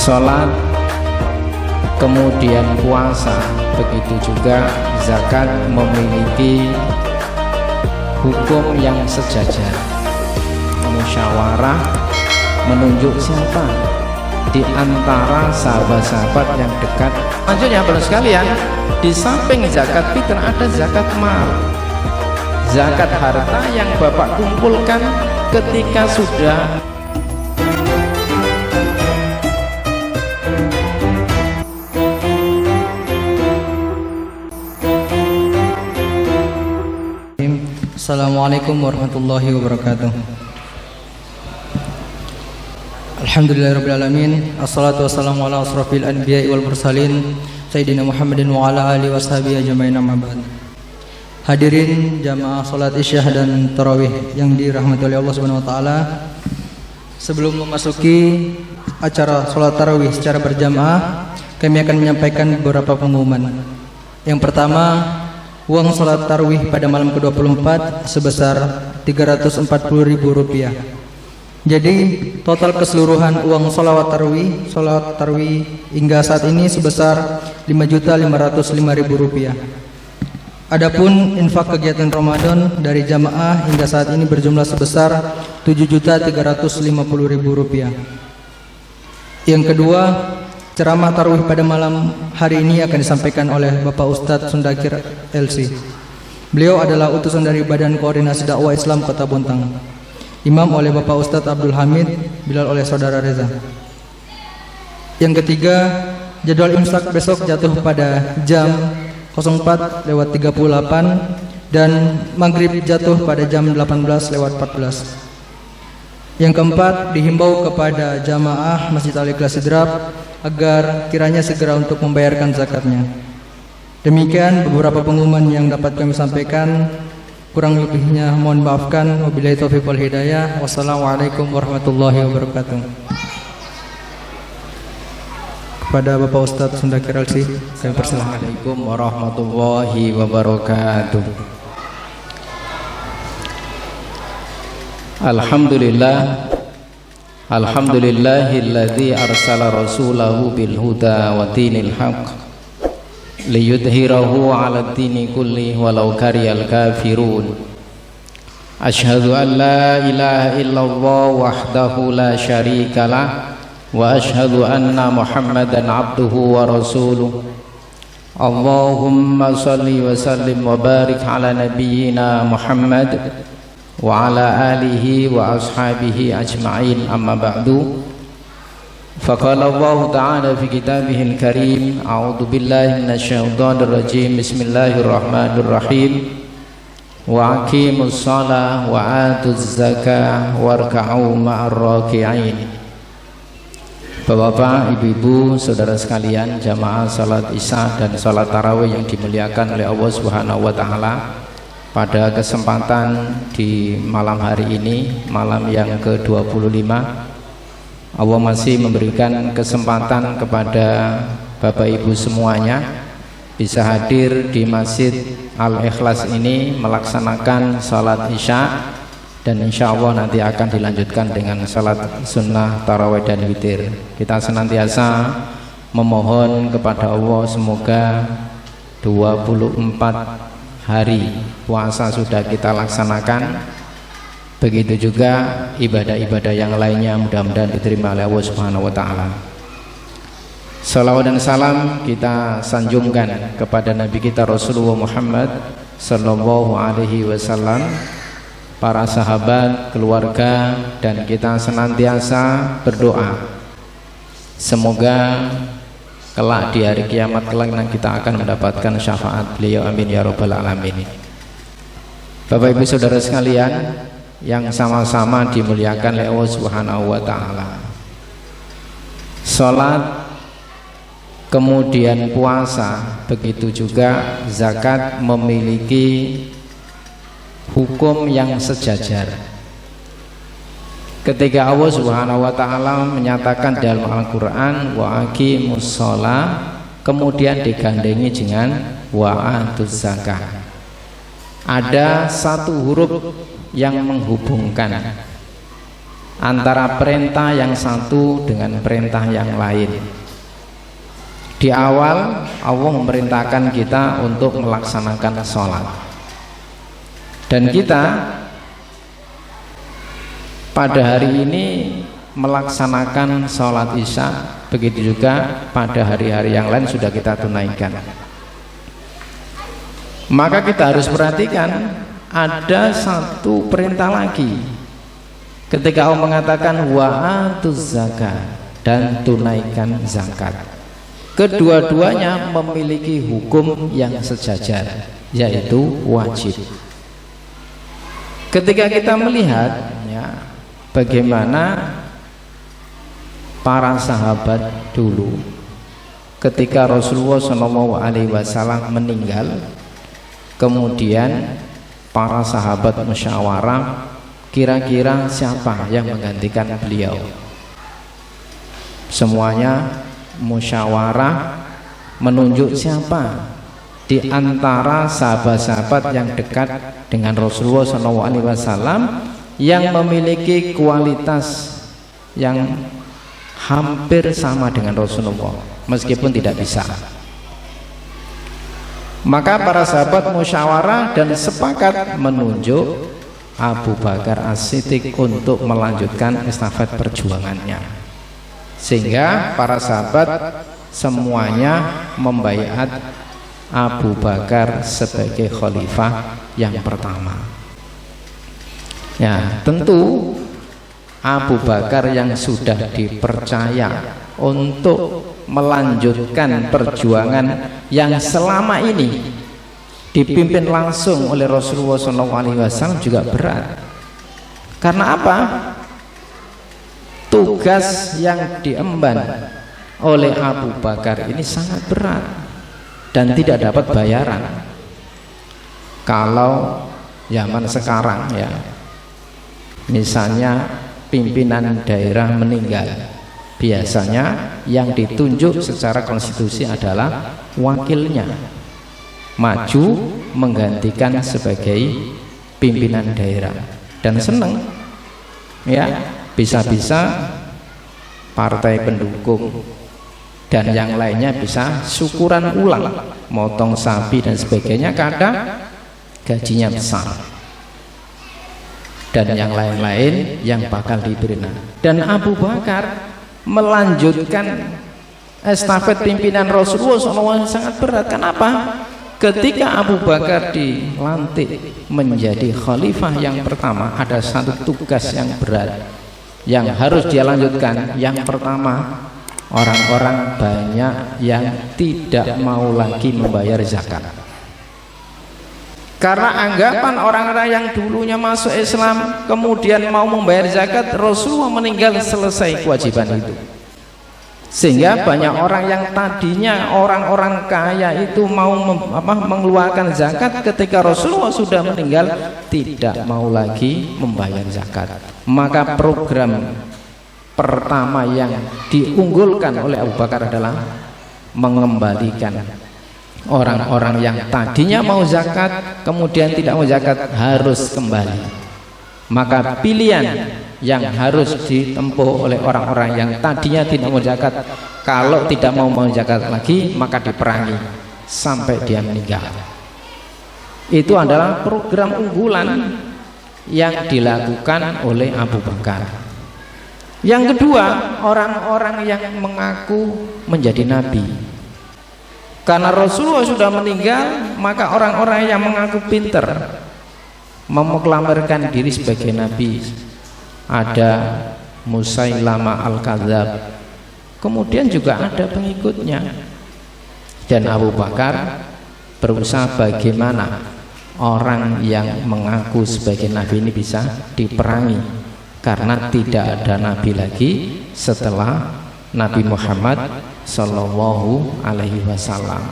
Sholat, kemudian puasa, begitu juga zakat memiliki hukum yang sejajar. Musyawarah menunjuk siapa di antara sahabat-sahabat yang dekat. Lanjutnya baru sekalian, di samping zakat fitrah ada zakat mal, zakat harta yang Bapak kumpulkan ketika sudah Assalamualaikum warahmatullahi wabarakatuh. Alhamdulillahirrabbilalamin. Assalatu wassalamu ala asrafil anbiya'i wal mursalin Sayyidina Muhammadin wa ala alihi washabihi ajma'in, amma ba'd. Hadirin jamaah salat isya dan tarawih yang dirahmati oleh Allah Subhanahu wa taala. Sebelum memasuki acara salat tarawih secara berjamaah, kami akan menyampaikan beberapa pengumuman. Yang pertama, uang salat tarawih pada malam ke-24 sebesar Rp340.000. Jadi total keseluruhan uang salat tarawih hingga saat ini sebesar Rp5.505.000. Adapun infak kegiatan Ramadan dari jamaah hingga saat ini berjumlah sebesar Rp7.350.000. Yang kedua, ceramah tarawih pada malam hari ini akan disampaikan oleh Bapak Ustadz Sundakir LC. Beliau adalah utusan dari Badan Koordinasi Dakwah Islam Kota Bontang. Imam oleh Bapak Ustadz Abdul Hamid, Bilal oleh Saudara Reza. Yang ketiga, jadwal imsak besok jatuh pada jam 04.38 dan maghrib jatuh pada jam 18.14. Yang keempat, dihimbau kepada jamaah Masjid Al-Ikhlas Sidrap agar kiranya segera untuk membayarkan zakatnya. Demikian beberapa pengumuman yang dapat kami sampaikan. Kurang lebihnya mohon maafkan. Wabillahi taufiq wal hidayah. Wassalamualaikum warahmatullahi wabarakatuh. Kepada Bapak Ustadz Sundakir LC, kami persilahkan. Assalamualaikum warahmatullahi wabarakatuh. Alhamdulillah, alhamdulillahilladzi arsala rasulahu bil huda wa dinil haqq liyudhhirahu 'ala ad-dini kulli walau karihal kafirun. Asyhadu an la ilaha illallah wahdahu la syarikalah wa asyhadu anna Muhammadan 'abduhu wa rasuluh. Allahumma shalli wa sallim wa barik 'ala nabiyyina Muhammad wa ala alihi wa ashabihi ajma'in, amma ba'du. Faqala Allah ta'ala fi kitabihil karim, a'udzu billahi minasyaitonir rajim, bismillahirrahmanirrahim, wa aqimus shalah wa atuz zakah warka'u ma'ar raki'in. Bapak-bapak, ibu-ibu, saudara sekalian, jamaah salat isya dan salat tarawih yang dimuliakan oleh Allah Subhanahu wa taala. Pada kesempatan di malam hari ini, malam yang ke-25, Allah masih memberikan kesempatan kepada Bapak Ibu semuanya bisa hadir di Masjid Al-Ikhlas ini melaksanakan salat isya, dan insya Allah nanti akan dilanjutkan dengan salat sunnah tarawih dan witir. Kita senantiasa memohon kepada Allah semoga 24 hari puasa sudah kita laksanakan, begitu juga ibadah-ibadah yang lainnya mudah-mudahan diterima oleh Allah Subhanahu wa taala. Salawat dan salam kita sanjungkan kepada Nabi kita Rasulullah Muhammad sallallahu alaihi wasallam, para sahabat, keluarga, dan kita senantiasa berdoa semoga kelak di hari kiamat kelak kita akan mendapatkan syafaat beliau, amin ya rabbal alamin. Bapak Ibu saudara sekalian yang sama-sama dimuliakan oleh Allah Subhanahu wa taala, salat kemudian puasa, begitu juga zakat memiliki hukum yang sejajar. Ketika Allah Subhanahu wa taala menyatakan dalam Al-Qur'an wa aqimus shalah, kemudian digandengi dengan wa atuz zakah. Ada satu huruf yang menghubungkan antara perintah yang satu dengan perintah yang lain. Di awal Allah memerintahkan kita untuk melaksanakan sholat, dan kita pada hari ini melaksanakan sholat isya, begitu juga pada hari-hari yang lain sudah kita tunaikan. Maka kita harus perhatikan, ada satu perintah lagi ketika Allah mengatakan wa atuz zakat, dan tunaikan zakat. Kedua-duanya memiliki hukum yang sejajar, yaitu wajib. Ketika kita melihat ya, bagaimana para sahabat dulu ketika Rasulullah SAW meninggal, kemudian para sahabat musyawarah, kira-kira siapa yang menggantikan beliau. Semuanya musyawarah menunjuk siapa di antara sahabat-sahabat yang dekat dengan Rasulullah SAW yang memiliki kualitas yang hampir sama dengan Rasulullah, meskipun tidak bisa. Maka para sahabat musyawarah dan sepakat menunjuk Abu Bakar As-Siddiq untuk melanjutkan estafet perjuangannya, sehingga para sahabat semuanya membaiat Abu Bakar sebagai khalifah yang pertama. Ya, tentu Abu Bakar yang sudah dipercaya untuk melanjutkan perjuangan yang selama ini dipimpin langsung oleh Rasulullah SAW juga berat. Karena apa? Tugas yang diemban oleh Abu Bakar ini sangat berat dan tidak dapat bayaran. Kalau zaman sekarang ya, misalnya pimpinan daerah meninggal, biasanya yang ditunjuk secara konstitusi adalah wakilnya maju menggantikan sebagai pimpinan daerah, dan seneng ya, bisa-bisa partai pendukung dan yang lainnya bisa syukuran ulang, motong sapi dan sebagainya, kadang gajinya besar, dan yang lain-lain yang bakal diberi. Dan Abu Bakar melanjutkan estafet pimpinan Rasulullah SAW sangat berat. Kenapa? Ketika Abu Bakar dilantik menjadi khalifah yang pertama, ada satu tugas yang berat yang harus dia lanjutkan. Yang pertama, orang-orang banyak yang tidak mau lagi membayar zakat, karena anggapan orang-orang yang dulunya masuk Islam kemudian mau membayar zakat, Rasulullah meninggal selesai kewajiban itu. Sehingga banyak orang yang tadinya orang-orang kaya itu mau mengeluarkan zakat, ketika Rasulullah sudah meninggal tidak mau lagi membayar zakat. Maka program pertama yang diunggulkan oleh Abu Bakar adalah mengembalikan orang-orang yang tadinya mau zakat kemudian tidak mau zakat, harus kembali. Maka pilihan yang harus ditempuh oleh orang-orang yang tadinya tidak mau zakat, kalau tidak mau zakat lagi maka diperangi sampai dia meninggal. Itu adalah program unggulan yang dilakukan oleh Abu Bakar. Yang kedua, orang-orang yang mengaku menjadi nabi. Karena Rasulullah sudah meninggal, maka orang-orang yang mengaku pintar memproklamirkan diri sebagai nabi. Ada Musailamah Al-Kadzab, kemudian juga ada pengikutnya. Dan Abu Bakar berusaha bagaimana orang yang mengaku sebagai nabi ini bisa diperangi, karena tidak ada nabi lagi setelah Nabi Muhammad Sallallahu Alaihi Wasallam.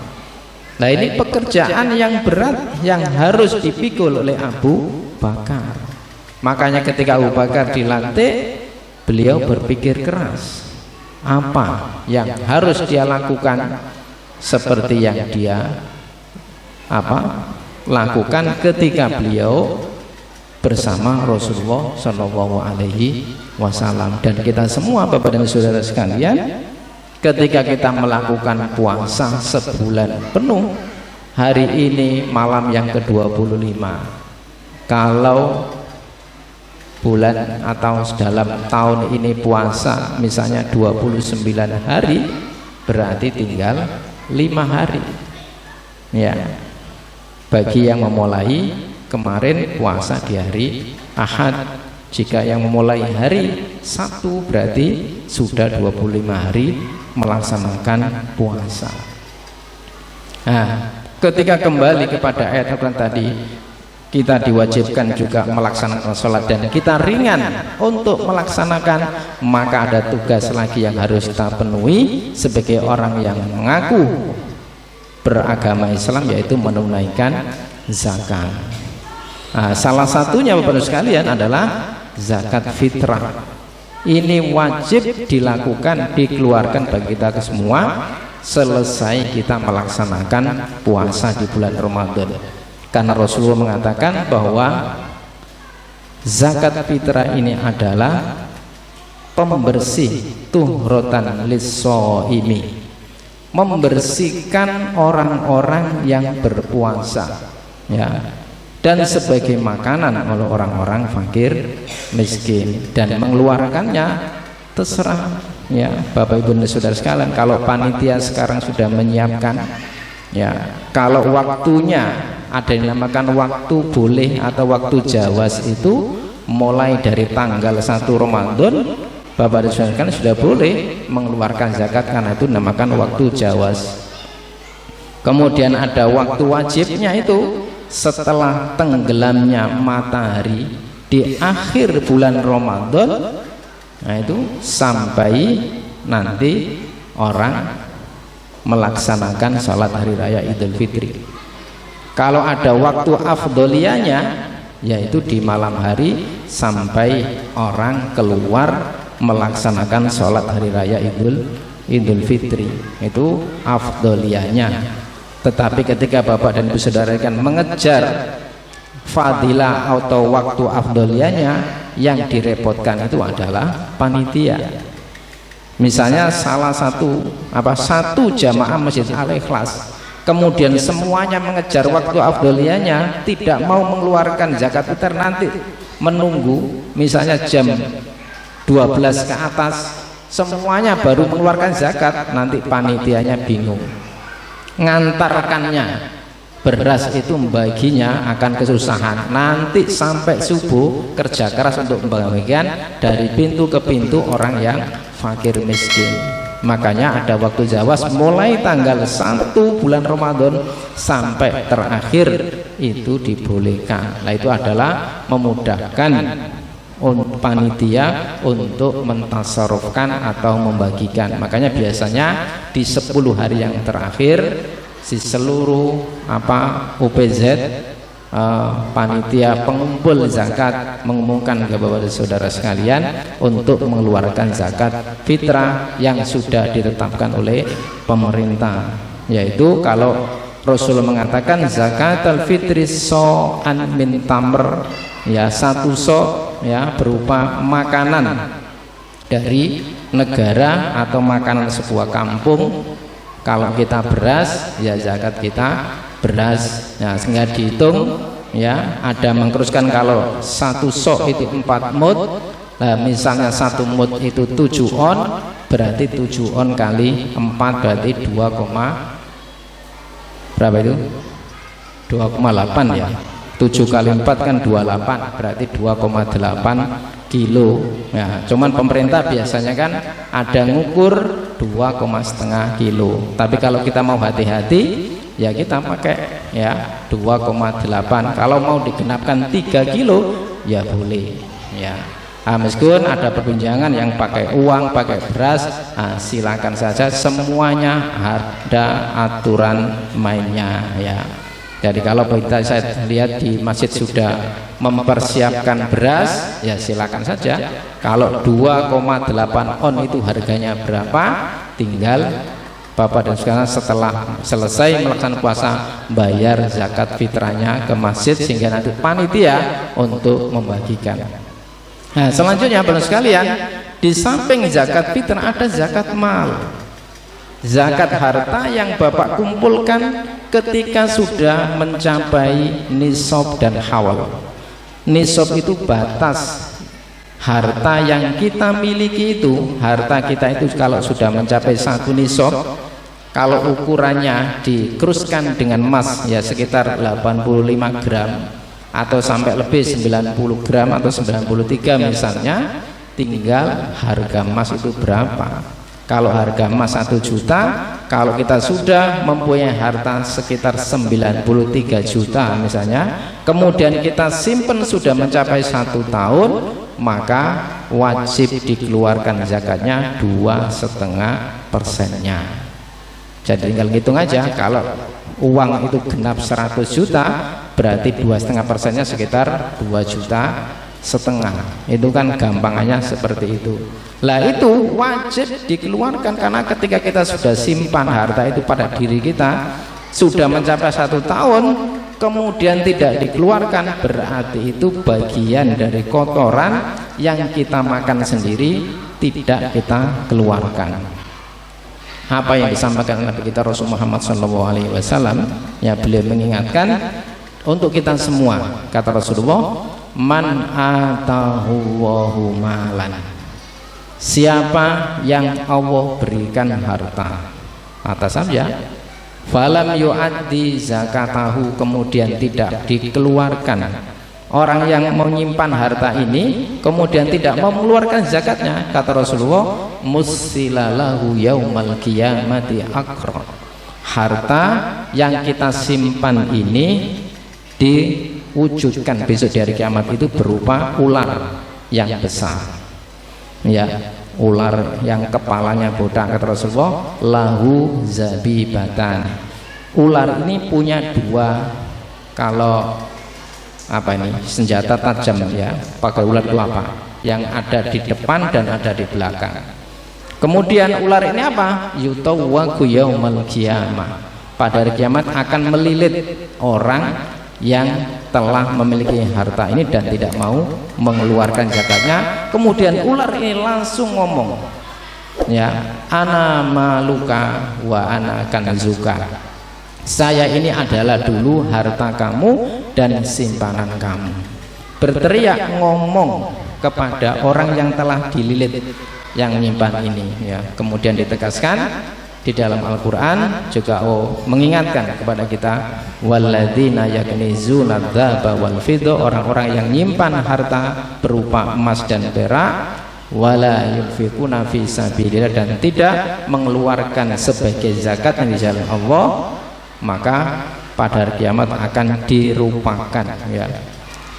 Nah, ini pekerjaan yang berat yang harus dipikul oleh Abu Bakar. Makanya ketika Abu Bakar dilantik, beliau berpikir keras apa yang harus dia lakukan, seperti yang dia lakukan ketika beliau bersama Rasulullah Shallallahu Alaihi Wasallam. Dan kita semua Bapak dan Saudara sekalian, ketika kita melakukan puasa sebulan penuh, hari ini malam yang ke-25, kalau bulan atau dalam tahun ini puasa misalnya 29 hari, berarti tinggal 5 hari ya, bagi yang memulai kemarin puasa di hari Ahad. Jika yang memulai hari Sabtu, berarti sudah 25 hari melaksanakan puasa. Nah, ketika kembali kepada ayat Al-Quran tadi, kita diwajibkan juga melaksanakan sholat dan kita ringan untuk melaksanakan, maka ada tugas lagi yang harus kita penuhi sebagai orang yang mengaku beragama Islam, yaitu menunaikan zakat. Nah, salah satunya Bapak Ibu sekalian adalah zakat fitrah. Ini wajib dilakukan, dikeluarkan bagi kita semua selesai kita melaksanakan puasa di bulan Ramadan. Karena Rasulullah mengatakan bahwa zakat fitrah ini adalah pembersih, tuhrotan lis-shaimi, membersihkan orang-orang yang berpuasa ya, dan sebagai makanan oleh orang-orang fakir miskin, dan mengeluarkannya terserah ya Bapak Ibu dan Saudara sekalian. Kalau panitia sekarang sudah menyiapkan ya, kalau waktunya ada yang dinamakan waktu boleh atau waktu jawas, itu mulai dari tanggal 1 Ramadan Bapak dan Saudara sekalian sudah boleh mengeluarkan zakat, karena itu dinamakan waktu jawas. Kemudian ada waktu wajibnya, itu setelah tenggelamnya matahari di akhir bulan Ramadan. Nah, itu sampai nanti orang melaksanakan salat hari raya Idul Fitri. Kalau ada waktu afdoliyanya, yaitu di malam hari sampai orang keluar melaksanakan salat hari raya Idul Fitri, itu afdoliyanya. Tetapi ketika Bapak dan Ibu Saudara kan mengejar fadilah atau waktu afdoliyanya, yang direpotkan itu adalah panitia. Misalnya salah satu jamaah Masjid Al-Ikhlas, kemudian semuanya mengejar waktu afdoliyanya, tidak mau mengeluarkan zakat fitrah, nanti menunggu misalnya jam 12 ke atas semuanya baru mengeluarkan zakat, nanti panitianya bingung ngantarkannya, beras itu membaginya akan kesusahan, nanti sampai subuh kerja keras untuk membagikan dari pintu ke pintu orang yang fakir miskin. Makanya ada waktu jawas mulai tanggal 1 bulan Ramadan sampai terakhir itu dibolehkan. Nah, itu adalah memudahkan panitia untuk mentasarufkan atau membagikan. Makanya biasanya di 10 hari yang terakhir si seluruh UPZ panitia pengumpul zakat mengumumkan ke Bapak dan Saudara sekalian untuk mengeluarkan zakat fitrah yang sudah ditetapkan oleh pemerintah, yaitu kalau Rasulullah mengatakan zakat al-fitri so'an min tamr, ya, 1 so' ya, berupa makanan dari negara atau makanan sebuah kampung. Kalau kita beras, ya zakat kita beras, ya, sehingga dihitung ya, ada mengkeruskan kalau 1 so' itu 4 mud. Nah, misalnya 1 mud itu 7 on, berarti 7 on kali 4 berarti 2,8 ya, 7 kali 4 kan 28, berarti 2,8 kilo ya. Cuman pemerintah biasanya kan ada ngukur 2,5 kilo, tapi kalau kita mau hati-hati ya kita pakai ya 2,8. Kalau mau digenapkan 3 kilo ya boleh ya. Meskipun ada perbincangan yang pakai uang, pakai beras, silakan saja, semuanya ada aturan mainnya ya. Jadi kalau kita saya lihat di masjid sudah mempersiapkan beras, ya silakan saja. Kalau 2,8 on itu harganya berapa, tinggal Bapak dan sekarang setelah selesai melaksanakan puasa bayar zakat fitrahnya ke masjid sehingga nanti panitia untuk membagikan. Nah, selanjutnya Bapak sekalian, di samping zakat fitrah ada zakat mal. Zakat harta yang Bapak kumpulkan ketika sudah mencapai nisab dan haul. Nisab itu batas harta yang kita miliki itu. Harta kita itu kalau sudah mencapai 1 nisab, kalau ukurannya dikruskan dengan emas ya sekitar 85 gram atau sampai lebih 90 gram atau 93 misalnya, tinggal harga emas itu berapa. Kalau harga emas 1 juta, kalau kita sudah mempunyai harta sekitar 93 juta misalnya, kemudian kita simpen sudah mencapai 1 tahun, maka wajib dikeluarkan zakatnya 2,5%-nya. Jadi tinggal hitung aja, kalau uang itu genap 100 juta, berarti 2,5%-nya sekitar 2,5 juta. Itu kan gampangannya seperti itu. Lah itu wajib dikeluarkan, karena ketika kita sudah simpan harta itu pada diri kita sudah mencapai 1 tahun kemudian tidak dikeluarkan, berarti itu bagian dari kotoran yang kita makan sendiri, tidak kita keluarkan. Apa yang disampaikan Nabi kita Rasul Muhammad SAW, ya, beliau mengingatkan untuk kita semua, kata Rasulullah, man atahu wahu malan, siapa yang Allah berikan harta atas saja, falam yu'addi zakatahu, kemudian tidak dikeluarkan, orang yang menyimpan harta ini kemudian tidak mau mengeluarkan zakatnya, kata Rasulullah, musilalahu yaumal qiyamati akra, harta yang kita simpan ini diwujudkan besok di hari kiamat itu berupa ular yang besar, ya, ular yang kepalanya botak, kata Rasulullah, lahu zabibatan, ular ini punya 2 kalau apa ini senjata tajam, ya, pakai ular itu apa yang ada di depan dan ada di belakang. Kemudian ular ini apa, yutawwaku yaumal qiyamah, pada hari kiamat akan melilit orang yang telah memiliki harta ini dan tidak mau mengeluarkan zakatnya. Kemudian ular ini langsung ngomong, ya, ana maluka wa ana kanzuka, saya ini adalah dulu harta kamu dan simpanan kamu. Berteriak ngomong kepada orang yang telah dililit yang menyimpan ini, ya. Kemudian ditegaskan di dalam Al-Quran juga mengingatkan kepada kita, walladzina yaknizuna dzaba wal fidda, orang-orang yang nyimpan harta berupa emas dan perak, wala yunfiquna fi sabilillah, dan tidak mengeluarkan sebagai zakat di jalan Allah, maka pada hari kiamat akan dirupakan, ya,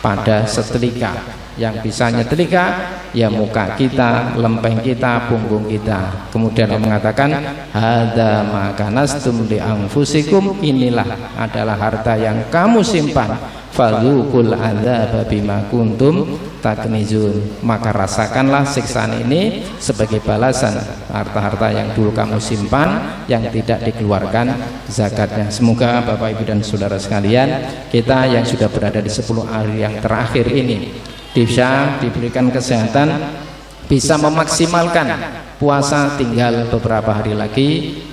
pada setrika. Yang bisa nyetrika ya muka kita, lempeng kita, punggung kita. Kemudian Allah mengatakan, hadza ma kanastum li anfusikum, inilah adalah harta yang kamu simpan, fadzuqul adzaba bima kuntum taknizun, maka rasakanlah siksaan ini sebagai balasan harta-harta yang dulu kamu simpan yang tidak dikeluarkan zakatnya. Semoga Bapak Ibu dan Saudara sekalian, kita yang sudah berada di 10 hari yang terakhir ini bisa diberikan kesehatan, bisa memaksimalkan puasa, tinggal beberapa hari lagi,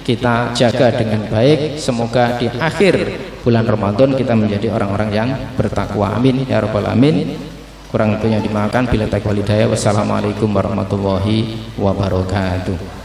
kita jaga dengan baik. Semoga di akhir bulan Ramadan kita menjadi orang-orang yang bertakwa, amin ya rabbal alamin. Kurang lebihnya dimaafkan, bila taufiq wal hidayah. Wassalamualaikum warahmatullahi wabarakatuh.